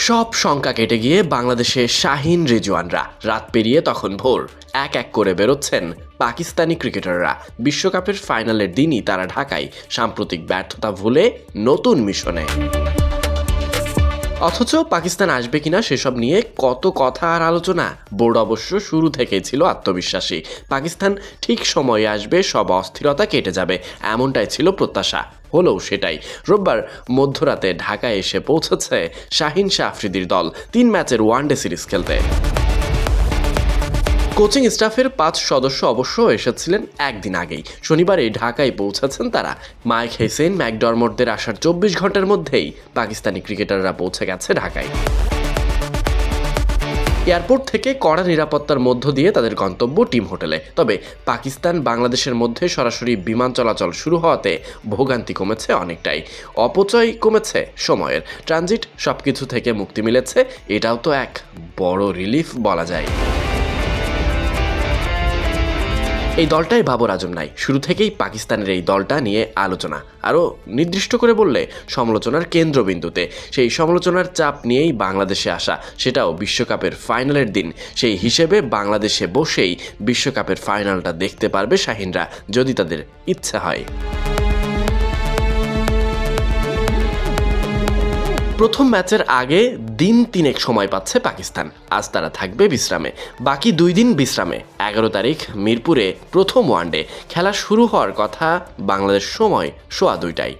সব শঙ্কা কেটে গিয়ে বাংলাদেশে শাহিন রিজওয়ানরা রাত পেরিয়ে তখন ভোর এক এক করে বেরোচ্ছেন পাকিস্তানি ক্রিকেটাররা। বিশ্বকাপের ফাইনালের দিনই তারা ঢাকায় সাম্প্রতিক ব্যর্থতা ভুলে নতুন মিশনে। অথচ পাকিস্তান আসবে কিনা সেসব নিয়ে কত কথা আর আলোচনা। বোর্ড অবশ্য শুরু থেকেই ছিল আত্মবিশ্বাসী। পাকিস্তান ঠিক সময়ে আসবে, সব অস্থিরতা কেটে যাবে, এমনটাই ছিল প্রত্যাশা। হলেও সেটাই। রোববার মধ্যরাতে ঢাকায় এসে পৌঁছেছে শাহিন শাহ আফ্রিদির দল ৩ ম্যাচের ওয়ানডে সিরিজ খেলতে। কোচিং স্টাফের ৫ সদস্য অবশ্য এসেছিলেন একদিন আগেই। শনিবারে ঢাকায় পৌঁছেছেন তারা। মাইক হেসেন, ম্যাকডরমটদের আসার ২৪ ঘন্টার মধ্যেই পাকিস্তানি ক্রিকেটাররা পৌঁছে গেছে ঢাকায়। এয়ারপোর্ট থেকে কড়া নিরাপত্তার মধ্য দিয়ে তাদের গন্তব্য টিম হোটেলে। তবে পাকিস্তান বাংলাদেশের মধ্যে সরাসরি বিমান চলাচল শুরু হওয়াতে ভোগান্তি কমেছে অনেকটাই। অপচয় কমেছে সময়ের। ট্রানজিট সবকিছু থেকে মুক্তি মিলেছে। এটাও তো এক বড় রিলিফ বলা যায়। এই দলটাই বাবর আজম নাই। শুরু থেকেই পাকিস্তানের এই দলটা নিয়ে আলোচনা, আরও নির্দিষ্ট করে বললে সমালোচনার কেন্দ্রবিন্দুতে। সেই সমালোচনার চাপ নিয়েই বাংলাদেশে আসা, সেটাও বিশ্বকাপের ফাইনালের দিন। সেই হিসেবে বাংলাদেশে বসেই বিশ্বকাপের ফাইনালটা দেখতে পারবে শাহিনরা, যদি তাদের ইচ্ছা হয়। প্রথম ম্যাচের আগে দিন ৩ সময় পাচ্ছে পাকিস্তান। আজ তারা থাকবে বিশ্রামে, বাকি ২ দিন বিশ্রামে। ১১ তারিখ মিরপুরে প্রথম ওয়ানডে খেলা শুরু হওয়ার কথা বাংলাদেশ সময় সোয়া ২টায়।